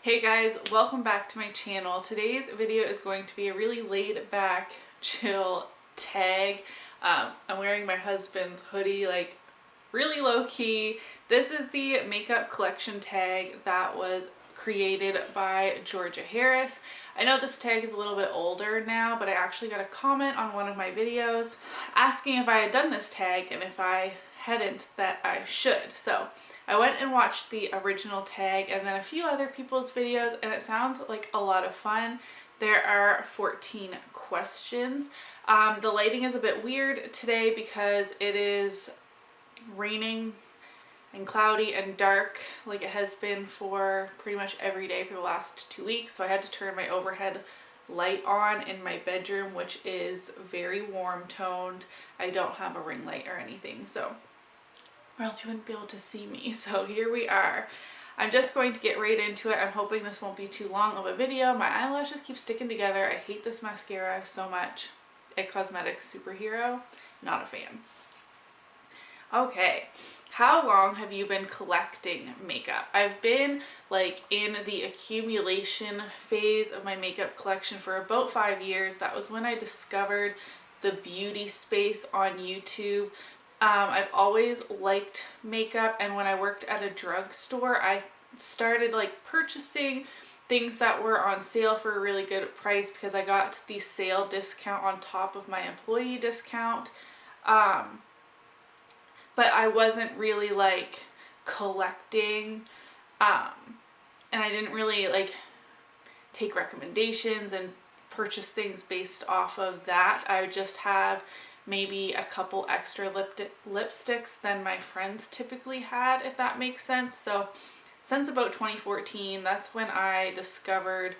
Hey guys, welcome back to my channel. Today's video is going to be a really laid back, chill tag. I'm wearing my husband's hoodie, like really low key. This is the makeup collection tag that was created by Georgia Harris. I know this tag is a little bit older now, but I actually got a comment on one of my videos asking if I had done this tag, and if I hadn't, that I should. So I went and watched the original tag and then a few other people's videos, and it sounds like a lot of fun. There are 14 questions. The lighting is a bit weird today because it is raining and cloudy and dark like it has been for pretty much every day for the last 2 weeks. So I had to turn my overhead light on in my bedroom, which is very warm toned. I don't have a ring light or anything, so or else you wouldn't be able to see me. So here we are. I'm just going to get right into it. I'm hoping this won't be too long of a video. My eyelashes keep sticking together. I hate this mascara so much. It Cosmetics Superhero, not a fan. Okay, how long have you been collecting makeup? I've been like in the accumulation phase of my makeup collection for about 5 years. That was when I discovered the beauty space on YouTube. I've always liked makeup, and when I worked at a drugstore, I started like purchasing things that were on sale for a really good price because I got the sale discount on top of my employee discount. But I wasn't really like collecting, and I didn't really like take recommendations and purchase things based off of that. I would just have maybe a couple extra lipsticks than my friends typically had, if that makes sense. So since about 2014, that's when I discovered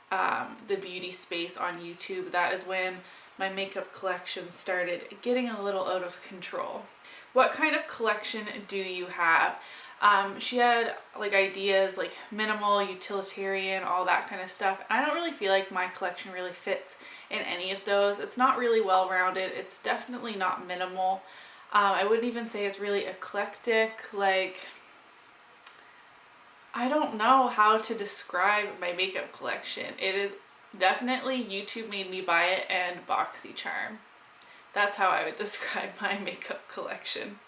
the beauty space on YouTube. That is when my makeup collection started getting a little out of control. What kind of collection do you have? She had like ideas like minimal, utilitarian, all that kind of stuff. I don't really feel like my collection really fits in any of those. It's not really well-rounded. It's definitely not minimal. I wouldn't even say it's really eclectic. Like, I don't know how to describe my makeup collection. It is definitely YouTube made me buy it and BoxyCharm. That's how I would describe my makeup collection.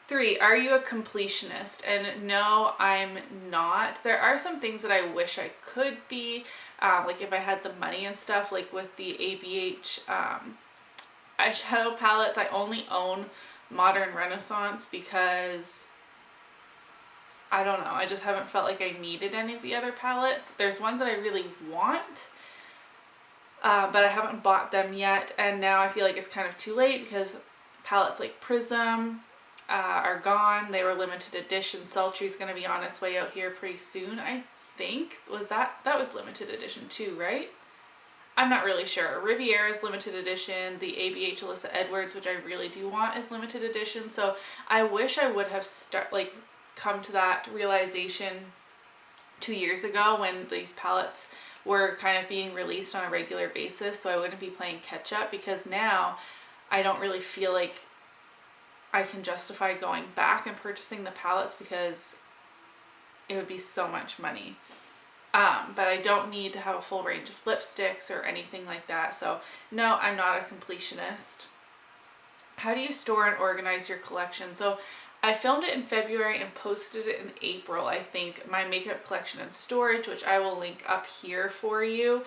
3, are you a completionist? And no, I'm not. There are some things that I wish I could be, like if I had the money and stuff, like with the ABH eyeshadow palettes. I only own Modern Renaissance because I don't know, I just haven't felt like I needed any of the other palettes. There's ones that I really want, but I haven't bought them yet, and now I feel like it's kind of too late because palettes like Prism are gone. They were limited edition. Sultry's going to be on its way out here pretty soon, I think. That was limited edition too, right? I'm not really sure. Riviera's limited edition. The ABH Alyssa Edwards, which I really do want, is limited edition. So I wish I would have come to that realization 2 years ago when these palettes were kind of being released on a regular basis, so I wouldn't be playing catch up, because now I don't really feel like I can justify going back and purchasing the palettes because it would be so much money. But I don't need to have a full range of lipsticks or anything like that. So no, I'm not a completionist. How do you store and organize your collection? So I filmed it in February and posted it in April, I think, my makeup collection and storage, which I will link up here for you.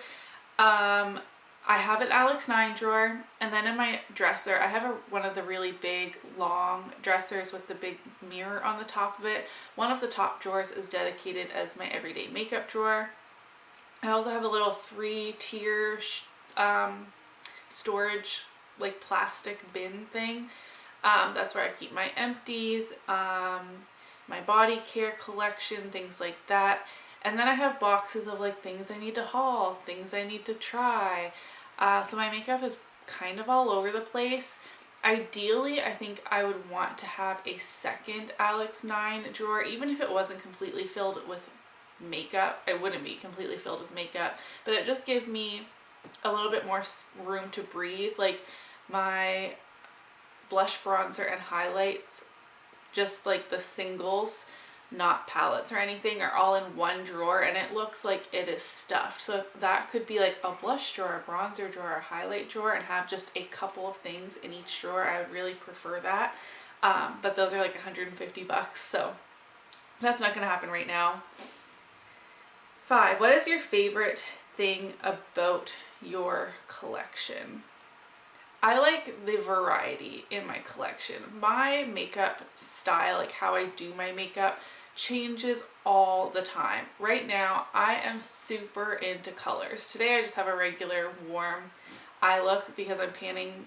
I have an Alex 9 drawer, and then in my dresser, I have one of the really big, long dressers with the big mirror on the top of it. One of the top drawers is dedicated as my everyday makeup drawer. I also have a little 3-tier storage, like plastic bin thing. That's where I keep my empties, my body care collection, things like that. And then I have boxes of like things I need to haul, things I need to try. So my makeup is kind of all over the place. Ideally, I think I would want to have a second Alex 9 drawer, even if it wasn't completely filled with makeup. It wouldn't be completely filled with makeup, but it just gave me a little bit more room to breathe. Like my blush, bronzer, and highlights, just like the singles, not palettes or anything are all in one drawer, and it looks like it is stuffed. So that could be like a blush drawer, a bronzer drawer, a highlight drawer, and have just a couple of things in each drawer. I would really prefer that. But those are like $150, so that's not gonna happen right now. 5, what is your favorite thing about your collection? I like the variety in my collection. My makeup style, like how I do my makeup, changes all the time. Right now, I am super into colors. Today I just have a regular warm eye look because I'm panning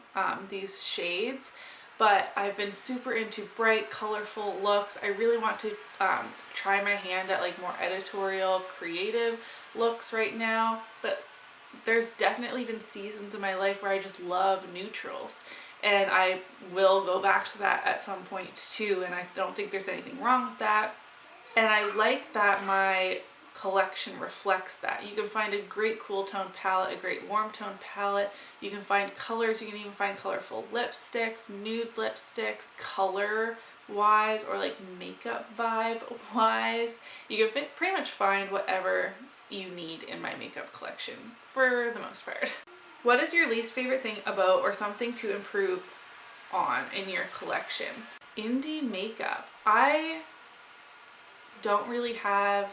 these shades, but I've been super into bright, colorful looks. I really want to try my hand at like more editorial, creative looks right now, but there's definitely been seasons in my life where I just love neutrals, and I will go back to that at some point too, and I don't think there's anything wrong with that. And I like that my collection reflects that. You can find a great cool tone palette, a great warm tone palette. You can find colors, you can even find colorful lipsticks, nude lipsticks, color wise or like makeup vibe wise. You can pretty much find whatever you need in my makeup collection for the most part. What is your least favorite thing about or something to improve on in your collection? Indie makeup. I don't really have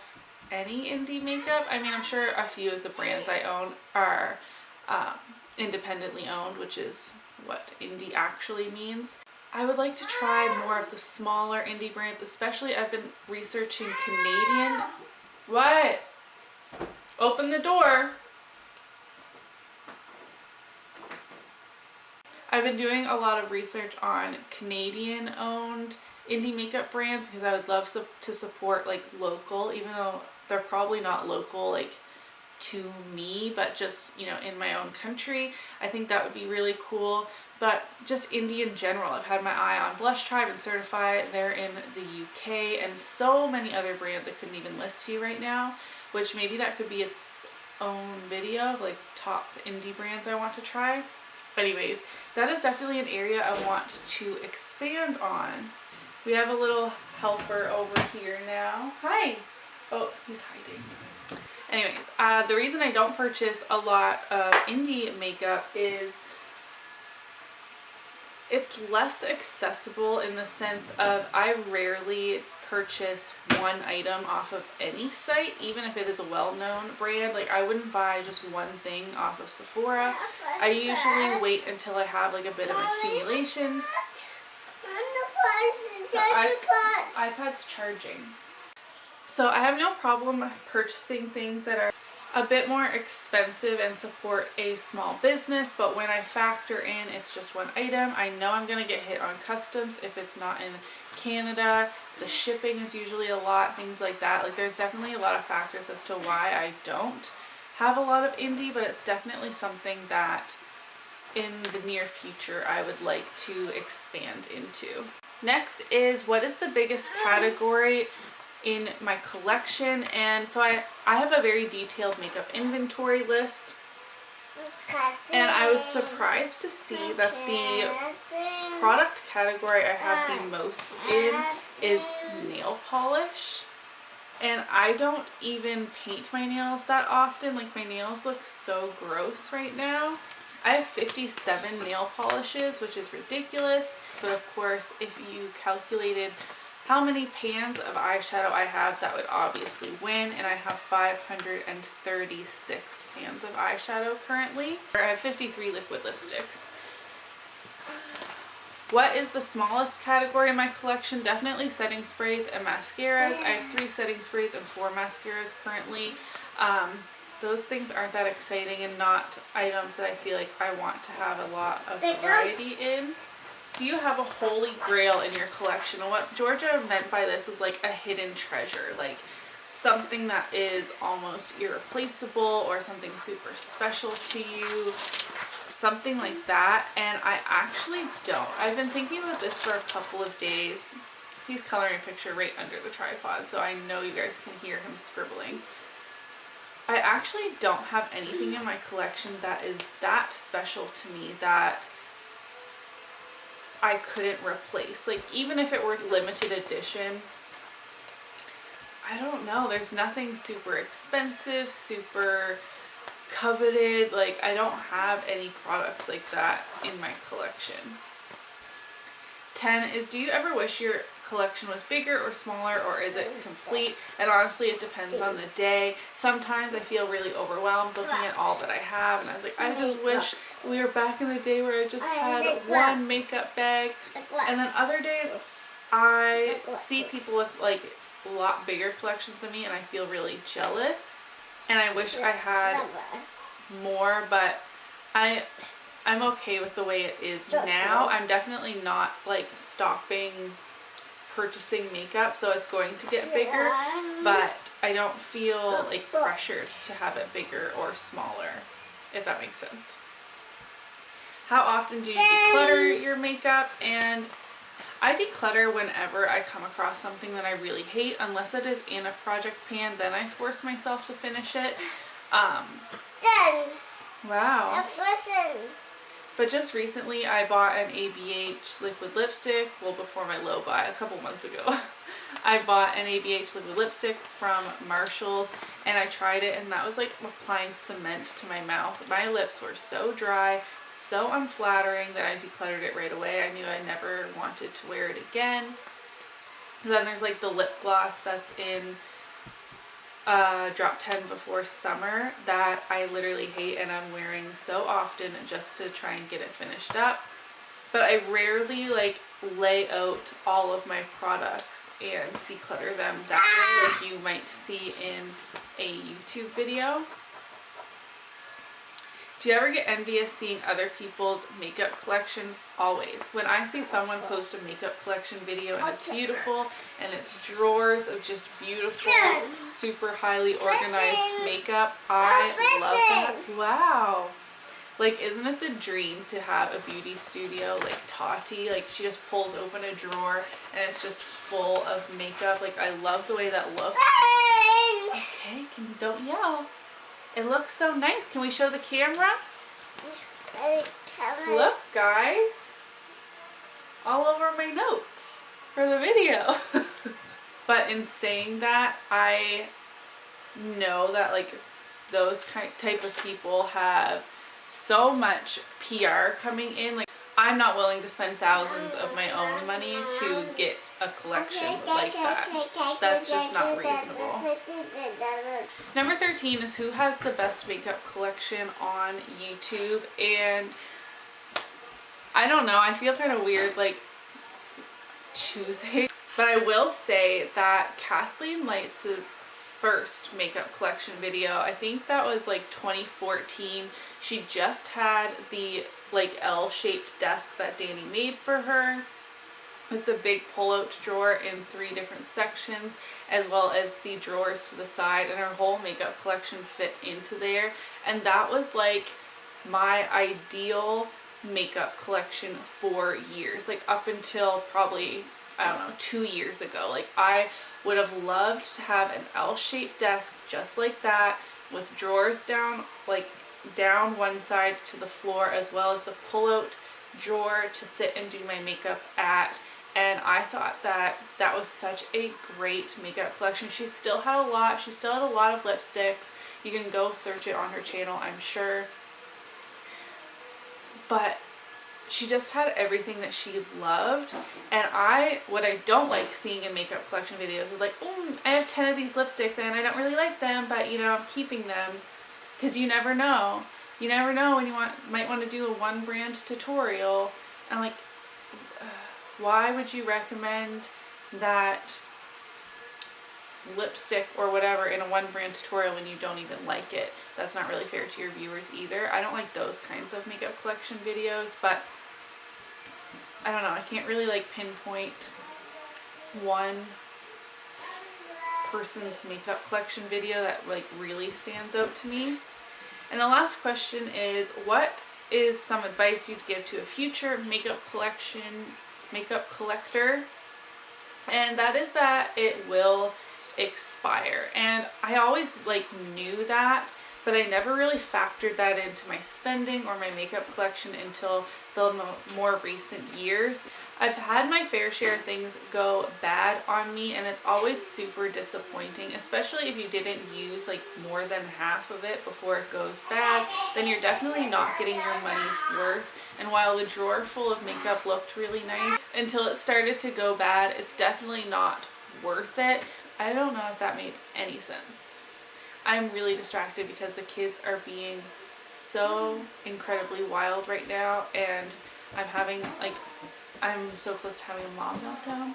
any indie makeup. I mean, I'm sure a few of the brands I own are independently owned, which is what indie actually means. I would like to try more of the smaller indie brands, especially I've been researching Canadian. What? Open the door. I've been doing a lot of research on Canadian owned indie makeup brands because I would love to support like local, even though they're probably not local like to me, but just, you know, in my own country. I think that would be really cool. But just indie in general, I've had my eye on Blush Tribe and Certify. They're in the UK, and so many other brands I couldn't even list to you right now, which maybe that could be its own video of like top indie brands I want to try. Anyways, that is definitely an area I want to expand on. We have a little helper over here now. Hi. Oh, he's hiding. Anyways, the reason I don't purchase a lot of indie makeup is it's less accessible in the sense of I rarely purchase one item off of any site, even if it is a well-known brand. Like, I wouldn't buy just one thing off of Sephora. I usually wait until I have like a bit of accumulation. The iPad's charging. So I have no problem purchasing things that are a bit more expensive and support a small business, but when I factor in it's just one item, I know I'm gonna get hit on customs if it's not in Canada. The shipping is usually a lot, things like that. Like, there's definitely a lot of factors as to why I don't have a lot of indie, but it's definitely something that in the near future I would like to expand into. Next is, what is the biggest category in my collection? And so I have a very detailed makeup inventory list, and I was surprised to see that the product category I have the most in is nail polish. And I don't even paint my nails that often. Like, my nails look so gross right now. I have 57 nail polishes, which is ridiculous, but of course if you calculated how many pans of eyeshadow I have, that would obviously win, and I have 536 pans of eyeshadow currently. I have 53 liquid lipsticks. What is the smallest category in my collection? Definitely setting sprays and mascaras. I have 3 setting sprays and 4 mascaras currently. Those things aren't that exciting and not items that I feel like I want to have a lot of variety in. Do you have a holy grail in your collection? And what Georgia meant by this is like a hidden treasure, like something that is almost irreplaceable or something super special to you, something like that. And I actually don't. I've been thinking about this for a couple of days. He's coloring a picture right under the tripod, so I know you guys can hear him scribbling. I actually don't have anything in my collection that is that special to me that I couldn't replace. Like, even if it were limited edition, I don't know, there's nothing super expensive, super coveted. Like, I don't have any products like that in my collection. 10 is, do you ever wish your collection was bigger or smaller, or is it complete? And honestly, it depends on the day. Sometimes I feel really overwhelmed looking at all that I have, and I was like, I just wish we were back in the day where I just had one makeup bag. And then other days I see people with like a lot bigger collections than me, and I feel really jealous, and I wish I had more, but I'm okay with the way it is now. I'm definitely not like stopping purchasing makeup, so it's going to get bigger, but I don't feel like pressured to have it bigger or smaller, if that makes sense. How often do you declutter your makeup? And I declutter whenever I come across something that I really hate, unless it is in a project pan, then I force myself to finish it. Wow. But just recently I bought an ABH liquid lipstick, well, before my low buy, a couple months ago. I bought an ABH liquid lipstick from Marshall's, and I tried it, and that was like applying cement to my mouth. My lips were so dry, so unflattering, that I decluttered it right away. I knew I never wanted to wear it again. Then there's like the lip gloss that's in Drop 10 Before Summer that I literally hate, and I'm wearing so often just to try and get it finished up. But I rarely like lay out all of my products and declutter them that way, like you might see in a YouTube video. Do you ever get envious seeing other people's makeup collections? Always. When I see someone post a makeup collection video and it's beautiful, and it's drawers of just beautiful, super highly organized makeup, I love that. Wow. Like, isn't it the dream to have a beauty studio like Tati? Like, she just pulls open a drawer and it's just full of makeup. Like, I love the way that looks. Okay, don't yell. It looks so nice. Can we show the camera? Look, guys. All over my notes for the video. But in saying that, I know that like those type of people have so much PR coming in. Like, I'm not willing to spend thousands of my own money to get a collection like that. That's just not reasonable. Number 13 is, who has the best makeup collection on YouTube? And I don't know, I feel kind of weird like choosing, but I will say that Kathleen Lights' first makeup collection video, I think that was like 2014. She just had the like L-shaped desk that Danny made for her, with the big pull-out drawer in 3 different sections, as well as the drawers to the side, and her whole makeup collection fit into there. And that was like my ideal makeup collection for years, like up until probably, I don't know, 2 years ago. Like, I would have loved to have an L-shaped desk just like that, with drawers down one side to the floor, as well as the pull-out drawer to sit and do my makeup at. And I thought that that was such a great makeup collection. She still had a lot. She still had a lot of lipsticks. You can go search it on her channel, I'm sure. But she just had everything that she loved. And what I don't like seeing in makeup collection videos is like, I have 10 of these lipsticks and I don't really like them, but you know, I'm keeping them. Because you never know. You never know when you might want to do a one brand tutorial. And like, why would you recommend that lipstick or whatever in a one brand tutorial when you don't even like it? That's not really fair to your viewers either. I don't like those kinds of makeup collection videos, but I don't know, I can't really like pinpoint one person's makeup collection video that like really stands out to me. And the last question is, what is some advice you'd give to a future makeup collector? And that is that it will expire. And I always like knew that, but I never really factored that into my spending or my makeup collection until the more recent years. I've had my fair share of things go bad on me, and it's always super disappointing, especially if you didn't use like more than half of it before it goes bad. Then you're definitely not getting your money's worth. And while the drawer full of makeup looked really nice until it started to go bad, it's definitely not worth it. I don't know if that made any sense. I'm really distracted because the kids are being so incredibly wild right now, and I'm so close to having a mom meltdown.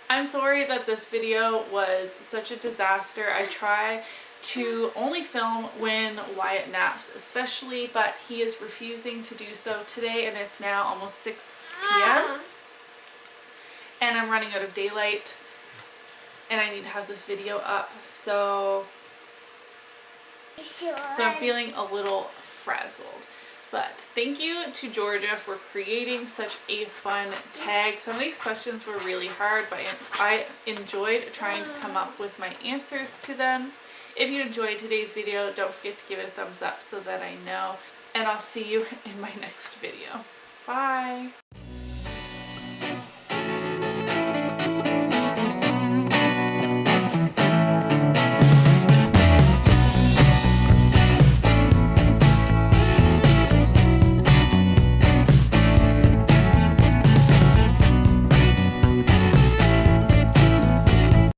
I'm sorry that this video was such a disaster. I try to only film when Wyatt naps especially, but he is refusing to do so today, and it's now almost 6 p.m. and I'm running out of daylight, and I need to have this video up, so I'm feeling a little frazzled. But thank you to Georgia for creating such a fun tag. Some of these questions were really hard, but I enjoyed trying to come up with my answers to them. If you enjoyed today's video, don't forget to give it a thumbs up so that I know, and I'll see you in my next video. Bye!